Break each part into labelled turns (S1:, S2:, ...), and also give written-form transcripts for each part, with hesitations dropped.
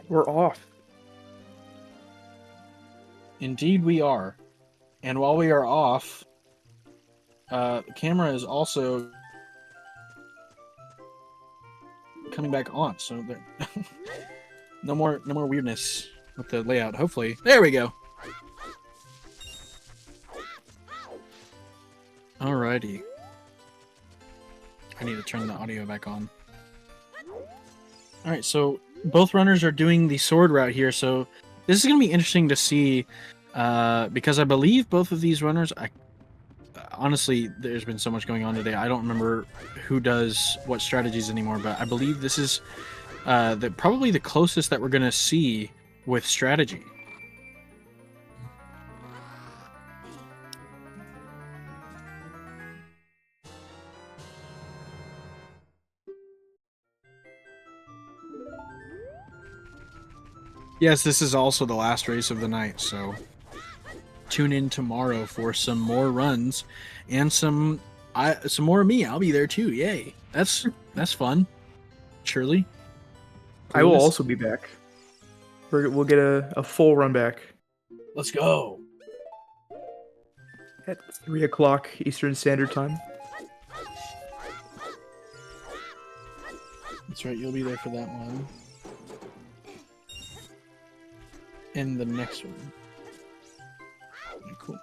S1: We're off.
S2: Indeed, we are. And while we are off, the camera is also coming back on. So there, no more weirdness with the layout. Hopefully, there we go. Alrighty. I need to turn the audio back on. Alright, so both runners are doing the sword route here, so this is going to be interesting to see, because I believe both of these runners, honestly, there's been so much going on today, I don't remember who does what strategies anymore, but I believe this is probably the closest that we're going to see with strategy. Yes, this is also the last race of the night, so tune in tomorrow for some more runs and some more of me. I'll be there too. Yay. That's fun. Surely.
S1: I will also be back. We'll get a full run back.
S2: Let's go.
S1: At 3 o'clock Eastern Standard Time.
S2: That's right, you'll be there for that one. And the next one. Okay, cool.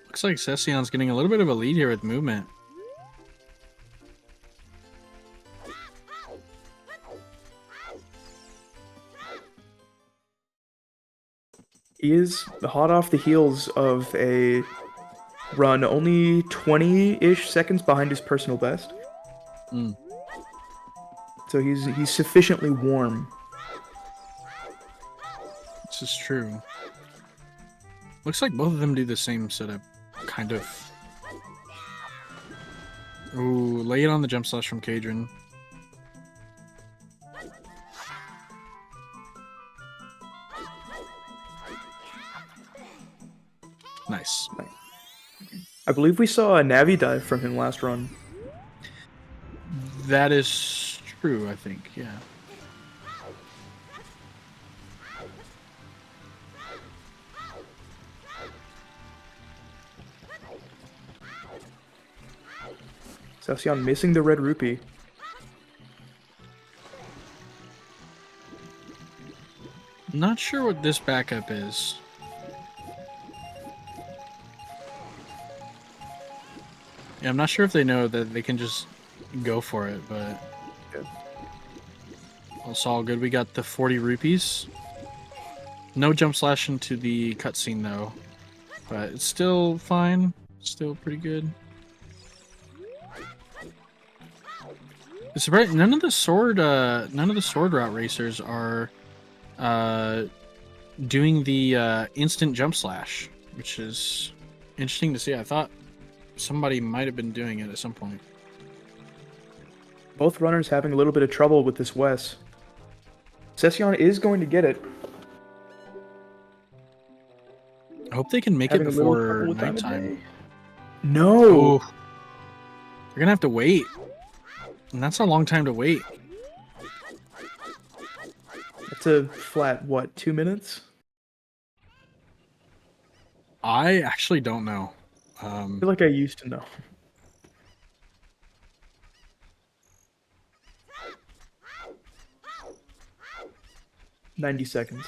S2: Looks like Seceon's getting a little bit of a lead here with movement.
S1: He is hot off the heels of a run only 20-ish seconds behind his personal best. So he's sufficiently warm.
S2: This is true. Looks like both of them do the same setup, kind of. Ooh, lay it on the jump slash from Caidren. Nice.
S1: I believe we saw a Navi dive from him last run.
S2: That is true, I think, yeah.
S1: Seceon missing the red rupee.
S2: Not sure what this backup is. Yeah, I'm not sure if they know that they can just go for it, but it's all good. We got the 40 rupees. No jump slash into the cutscene though, but it's still fine. Still pretty good. It's right. None of the sword route racers are doing the instant jump slash, which is interesting to see. I thought somebody might have been doing it at some point.
S1: Both runners having a little bit of trouble with this Wes. Seceon is going to get it.
S2: I hope they can make it before nighttime.
S1: No!
S2: Oh, they're gonna have to wait. And that's a long time to wait.
S1: That's a flat, what, 2 minutes?
S2: I actually don't know.
S1: I feel like I used to know. "90 seconds.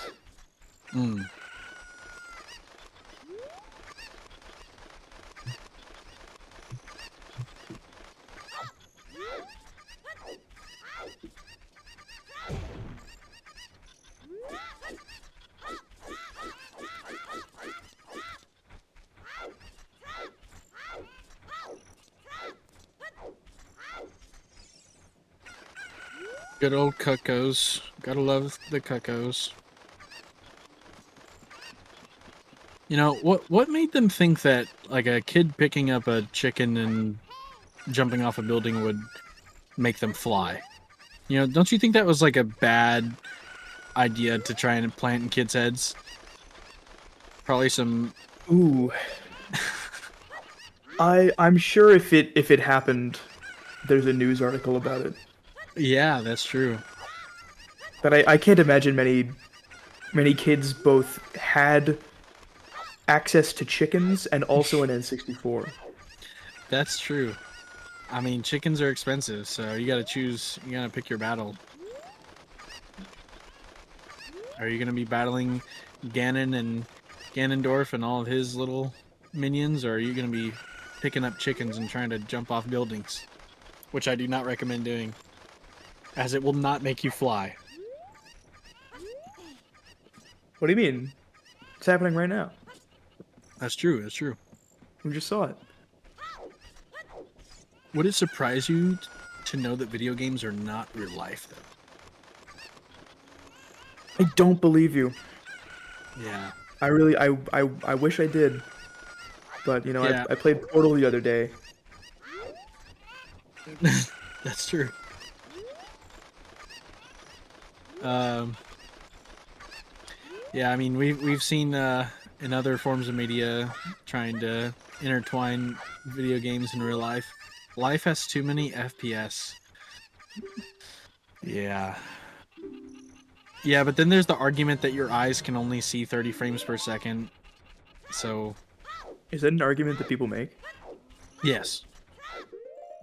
S2: Good old cuckoos. Gotta love the cuckoos. You know, what made them think that like a kid picking up a chicken and jumping off a building would make them fly? You know, don't you think that was like a bad idea to try and plant in kids' heads? Probably some...
S1: Ooh. I'm sure if it happened, there's a news article about it.
S2: Yeah, that's true.
S1: But I can't imagine many kids both had access to chickens and also an N64.
S2: That's true. I mean, chickens are expensive, so you gotta choose. You gotta pick your battle. Are you gonna be battling Ganon and Ganondorf and all of his little minions, or are you gonna be picking up chickens and trying to jump off buildings? Which I do not recommend doing, as it will not make you fly.
S1: What do you mean? It's happening right now.
S2: That's true. That's true.
S1: We just saw it.
S2: Would it surprise you to know that video games are not real life, though?
S1: I don't believe you.
S2: Yeah.
S1: I really I wish I did. But you know,
S2: Yeah.
S1: I played Portal the other day.
S2: That's true. Um, yeah, I mean we've seen in other forms of media trying to intertwine video games in real life. Life has too many FPS. Yeah. Yeah, but then there's the argument that your eyes can only see 30 frames per second. So,
S1: Is that an argument that people make?
S2: yes.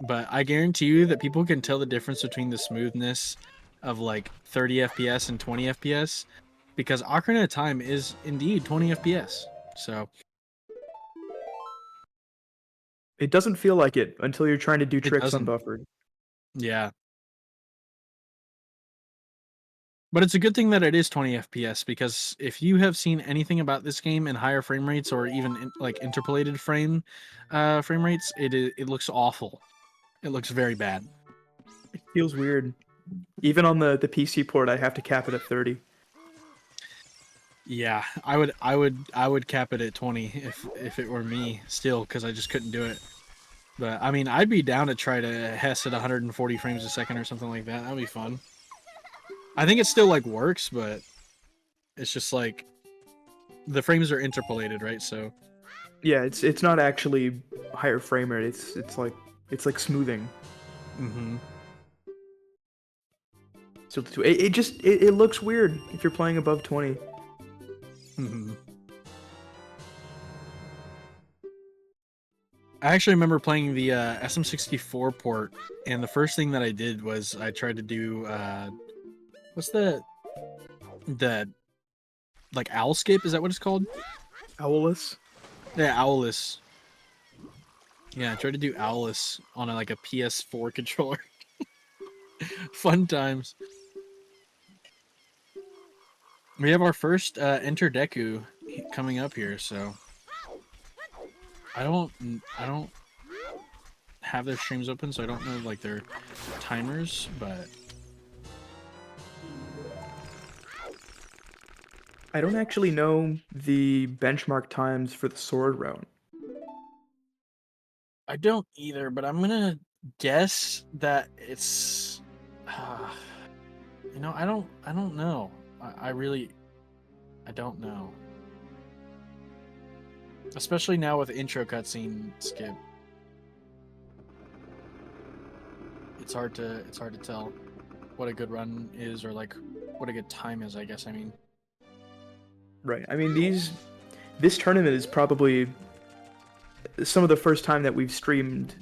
S2: But I guarantee you that people can tell the difference between the smoothness of like 30 FPS and 20 FPS because Ocarina of Time is indeed 20 FPS. So
S1: It doesn't feel like it until you're trying to do
S2: it
S1: tricks
S2: doesn't.
S1: unbuffered.
S2: Yeah. But it's a good thing that it is 20 FPS because if you have seen anything about this game in higher frame rates or even like interpolated frame rates, it looks awful. It looks very bad.
S1: It feels weird. Even on the PC port, I have to cap it at 30.
S2: Yeah, I would cap it at 20 if it were me still because I just couldn't do it. But I mean, I'd be down to try to Hess at 140 frames a second or something like that. That'd be fun. I think it still like works, but it's just like the frames are interpolated, right? So,
S1: Yeah, it's not actually higher frame rate. It's like smoothing.
S2: mm-hmm.
S1: So it looks weird if you're playing above 20.
S2: Mm-hmm. I actually remember playing the SM64 port, and the first thing that I did was I tried to do what's the like Owlscape? Is that what it's called?
S1: Owlus?
S2: Yeah, Owlus. Yeah, I tried to do Owlus on like a PS4 controller. Fun times. We have our first Enter Deku coming up here, so I don't have their streams open, so I don't know like their timers, but
S1: I don't actually know the benchmark times for the sword route.
S2: I don't either. But I'm gonna guess that it's, uh, I don't know. I really, I don't know. Especially now with intro cutscene skip, it's hard to tell what a good run is or like what a good time is. I guess I mean.
S1: Right. I mean, this tournament is probably some of the first time that we've streamed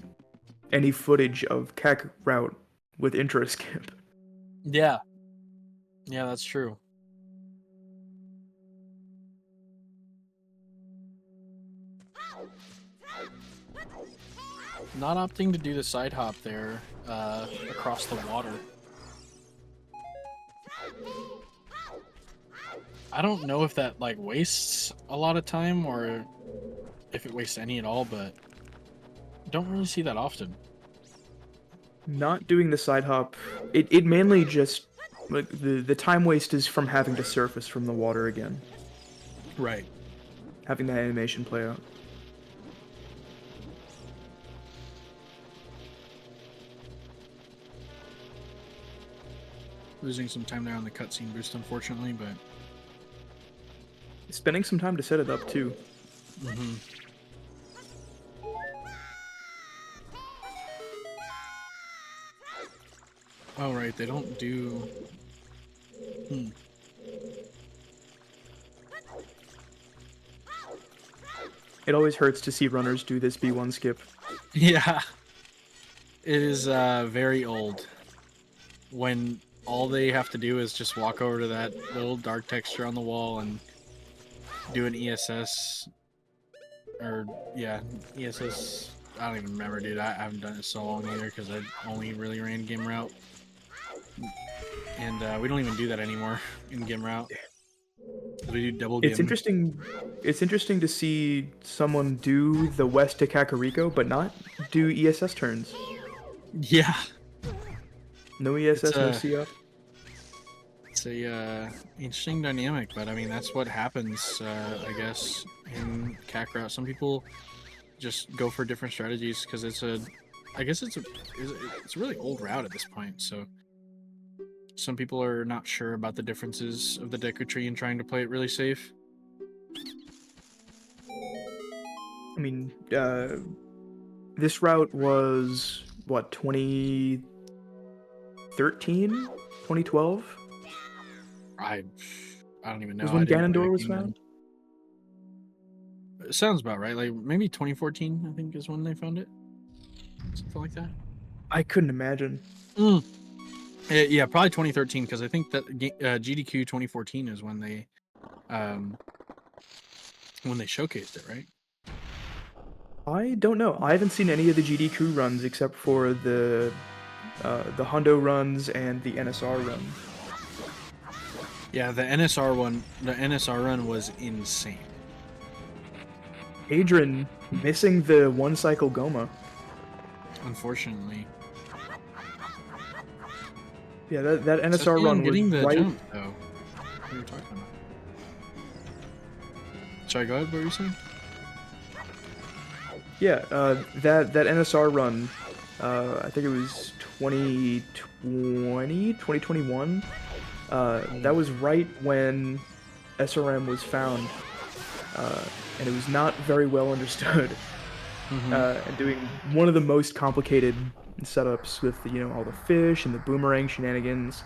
S1: any footage of Kek route with intro skip.
S2: Yeah, yeah, that's true. Not opting to do the side hop there across the water. I don't know if that like wastes a lot of time or if it wastes any at all, but don't really see that often.
S1: Not doing the side hop, it mainly just like the time waste is from having to surface from the water again,
S2: Right.
S1: having that animation play out.
S2: Losing some time there on the cutscene boost, unfortunately, but
S1: Spending some time to set it up too.
S2: mm-hmm. Oh right, they don't do. Hmm.
S1: It always hurts to see runners do this B1 skip.
S2: Yeah, it is very old. When all they have to do is just walk over to that little dark texture on the wall and do an ESS, or yeah, ESS. I don't even remember, dude. I haven't done it so long either because I only really ran game route, and we don't even do that anymore in game route. We do double
S1: It's
S2: gim.
S1: interesting. It's interesting to see someone do the west to Kakariko, but not do ESS turns.
S2: Yeah,
S1: No
S2: it's
S1: ESS, no
S2: a
S1: C up.
S2: it's a interesting dynamic, but I mean that's what happens, I guess, in CAC route. Some people just go for different strategies because I guess it's a really old route at this point. So some people are not sure about the differences of the Deku Tree and trying to play it really safe.
S1: I mean, this route was what 2013, 2012
S2: I I don't even know.
S1: was
S2: I
S1: when
S2: didn't play the
S1: Ganondorr was
S2: game then.
S1: found.
S2: It sounds about right. Like maybe 2014, I think, is when they found it. Something like that.
S1: I couldn't imagine.
S2: Mm. Yeah, probably 2013 because I think that GDQ 2014 is um, when they showcased it, right?
S1: I don't know. I haven't seen any of the GD crew runs except for the Hundo runs and the NSR run.
S2: Yeah, the NSR run was insane.
S1: Adrian missing the one cycle Goma.
S2: Unfortunately,
S1: Yeah, that NSR
S2: Seceon
S1: run was
S2: getting the
S1: right.
S2: jump though. What are you talking about? Sorry, go ahead. What were you saying?
S1: Yeah, that NSR run. I think it was 2020, 2021. That was right when SRM was found, uh, and it was not very well understood.
S2: Mm-hmm.
S1: And doing one of the most complicated setups with all the fish and the boomerang shenanigans.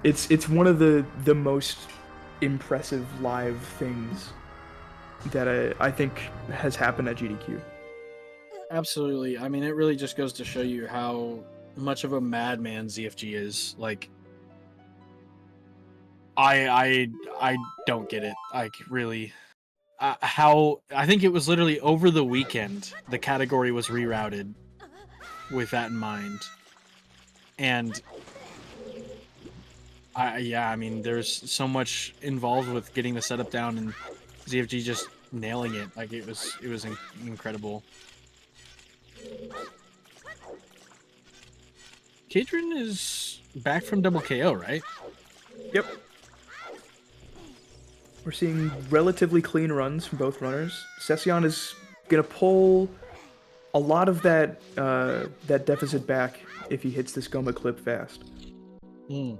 S1: It's one of the most impressive live things that I think has happened at GDQ.
S2: Absolutely. I mean, it really just goes to show you how much of a madman ZFG is. Like, I don't get it. Like, really, how I think it was literally over the weekend the category was rerouted with that in mind, and I mean, there's so much involved with getting the setup down and ZFG just nailing it. Like, it was incredible. Cadren is back from double KO, right?
S1: Yep. We're seeing relatively clean runs from both runners. Seceon is gonna pull a lot of that deficit back if he hits this Goma clip fast.
S2: Hmm.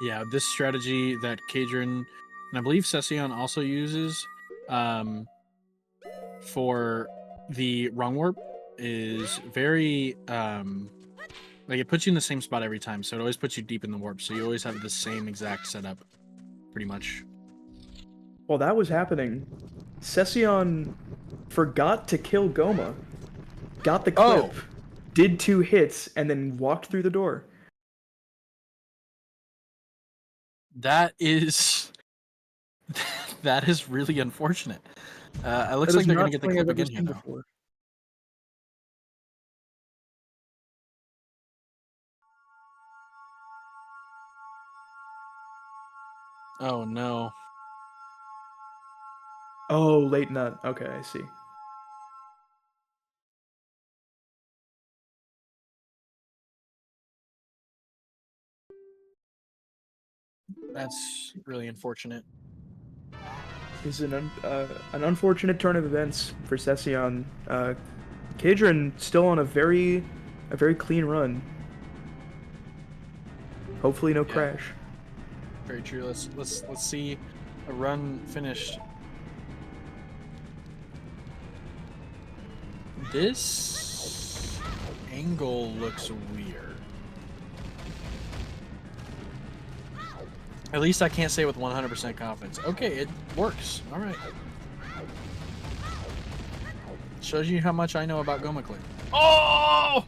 S2: Yeah, this strategy that Cadren and I believe Seceon also uses for the wrong warp is very like it puts you in the same spot every time, so it always puts you deep in the warp, so you always have the same exact setup, pretty much.
S1: While that was happening, Seceon forgot to kill Goma, got the clip,
S2: Oh,
S1: did 2 hits, and then walked through the door.
S2: that is that is really unfortunate. It looks
S1: That
S2: like
S1: is
S2: they're gonna
S1: not
S2: get the
S1: something I've
S2: clip
S1: ever
S2: again here,
S1: seen
S2: though.
S1: before.
S2: Oh no.
S1: Oh, late nut. Okay, I see.
S2: That's really unfortunate.
S1: is an unfortunate turn of events for Seceon. Caidren still on a very clean run. Hopefully no
S2: Yeah,
S1: crash.
S2: very true. Let's see a run finished. This angle looks weird. At least I can't say with 100% confidence. Okay, it works. All right. Shows you how much I know about Goma Click. Oh!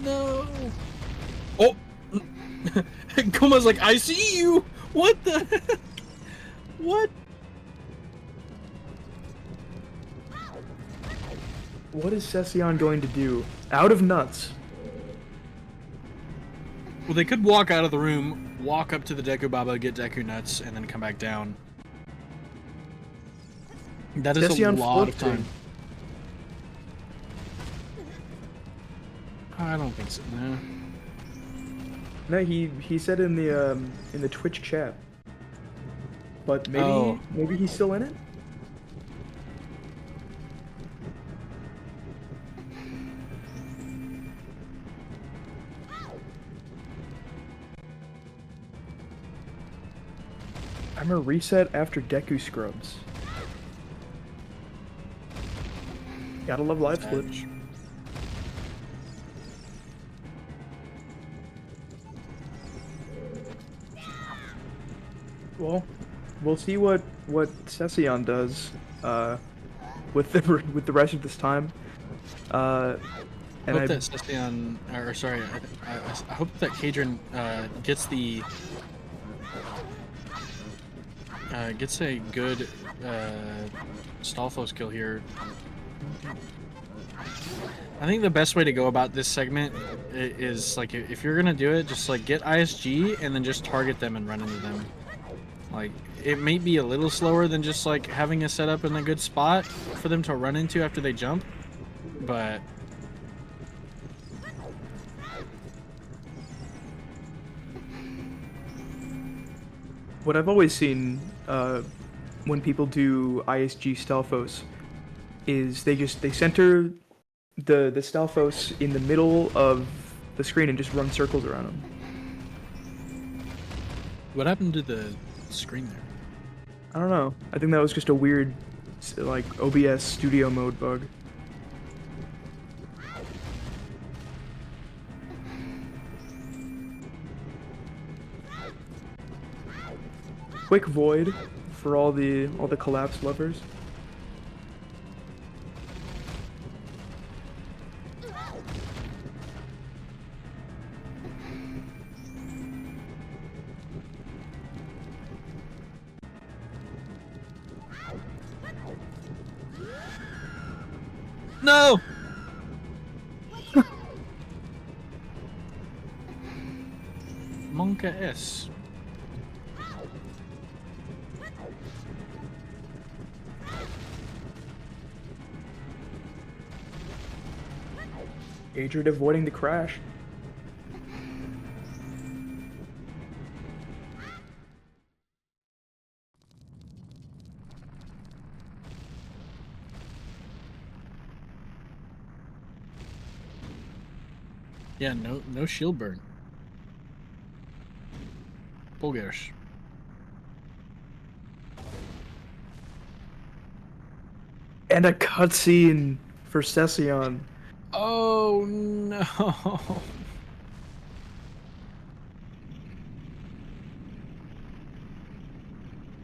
S2: No! Oh! Goma's like, I see you! What the? What?
S1: What is Seceon going to do? Out of nuts.
S2: Well, they could walk out of the room, walk up to the Deku Baba, get Deku Nuts, and then come back down. That is a
S1: Seceon
S2: lot of
S1: flipping.
S2: time. I don't think so. No.
S1: No, he said in the Twitch chat. But
S2: Oh.
S1: maybe he's still in it? I'm a reset after Deku scrubs. Gotta love live split. Well, we'll see what Seceon does with the rest of this time.
S2: I
S1: And
S2: hope that Seceon, or sorry, I hope that Caidren gets a good Stalfos kill here. I think the best way to go about this segment is like if you're gonna do it, just like get ISG and then just target them and run into them. Like it may be a little slower than just like having a setup in a good spot for them to run into after they jump, but
S1: what I've always seen when people do ISG Stalfos is they center the Stalfos in the middle of the screen and just run circles around them.
S2: what happened to the screen there?
S1: I don't know. I think that was just a weird like OBS studio mode bug. Quick void for all the collapse lovers.
S2: No! Monka S.
S1: Adrian avoiding the crash.
S2: Yeah, no shield burn. Bulgarish.
S1: And a cutscene for Seceon.
S2: Oh no.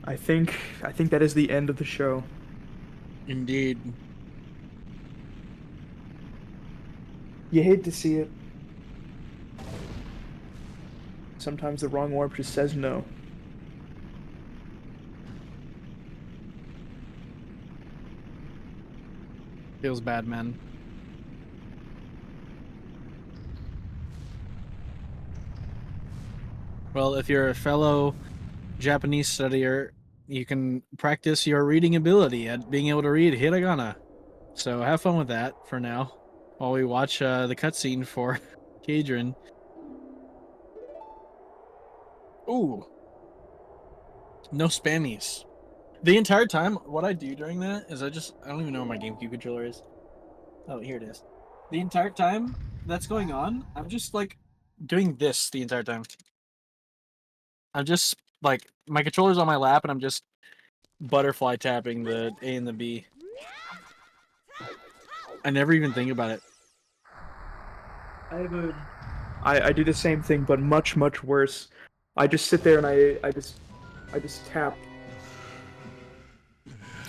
S1: I think that is the end of the show.
S2: Indeed.
S1: You hate to see it. Sometimes the wrong warp just says no.
S2: Feels bad, man. Well, if you're a fellow Japanese studier, you can practice your reading ability at being able to read hiragana. So have fun with that for now, while we watch the cutscene for Caidren. Ooh, no spammies. The entire time, what I do during that is I don't even know where my GameCube controller is. Oh, here it is. The entire time that's going on, I'm just like doing this the entire time. I'm just like my controller's on my lap and I'm just butterfly tapping the A and the B. I never even think about it.
S1: I do the same thing, but much worse. I just sit there and I just tap.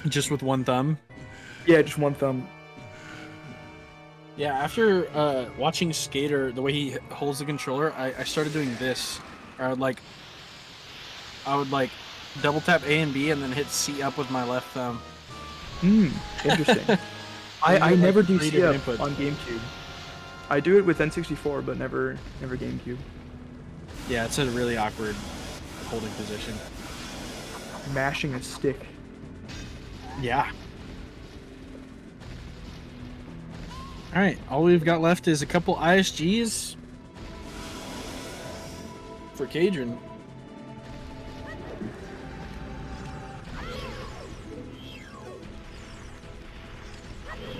S2: Just with one thumb.
S1: Yeah, just one thumb.
S2: Yeah, after watching Skater, the way he holds the controller, I started doing this. Or I would like double tap A and B and then hit C up with my left thumb.
S1: Interesting.
S2: You
S1: I
S2: get,
S1: never
S2: like,
S1: do
S2: 3
S1: C up
S2: different inputs.
S1: on GameCube. I do it with N64, but never GameCube.
S2: Yeah, it's a really awkward holding position.
S1: Mashing a stick.
S2: Yeah. All right, all we've got left is a couple ISGs for Caidren.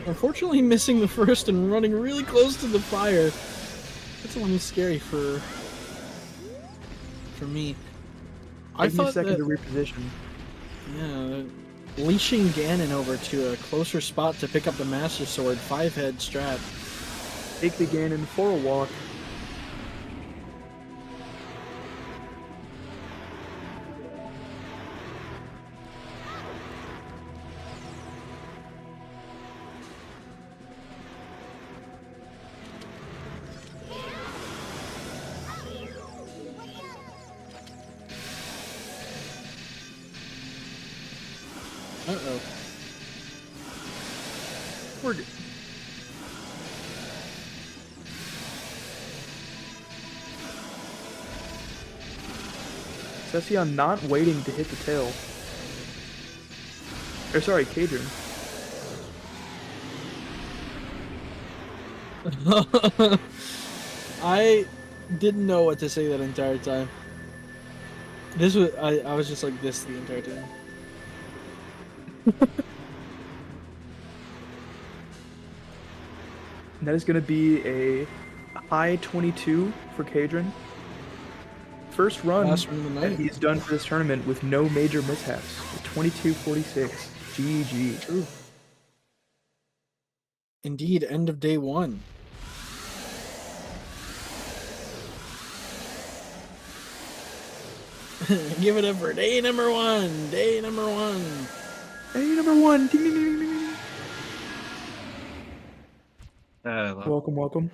S2: Unfortunately, missing the first and running really close to the fire. That's a little scary for me. I
S1: Take me a
S2: thought
S1: second
S2: that,
S1: to reposition.
S2: yeah, leashing Ganon over to a closer spot to pick up the Master Sword 5-head strat.
S1: Take the Ganon for a walk.
S2: Uh-oh.
S1: We're good. Seceon not waiting to hit the tail. Or sorry, Caidren.
S2: I didn't know what to say that entire time. This was I was just like this the entire time.
S1: And that is going to be a high 22 for Caidren. First run
S2: Last run of the
S1: that
S2: night.
S1: he's done for this tournament with no major mishaps. 22-46. GG.
S2: True. Indeed, end of day 1. Give it up for day number 1. Day number 1.
S1: Hey, number 1. Ding, ding, ding, ding, ding.
S2: Hello.
S1: Welcome, welcome.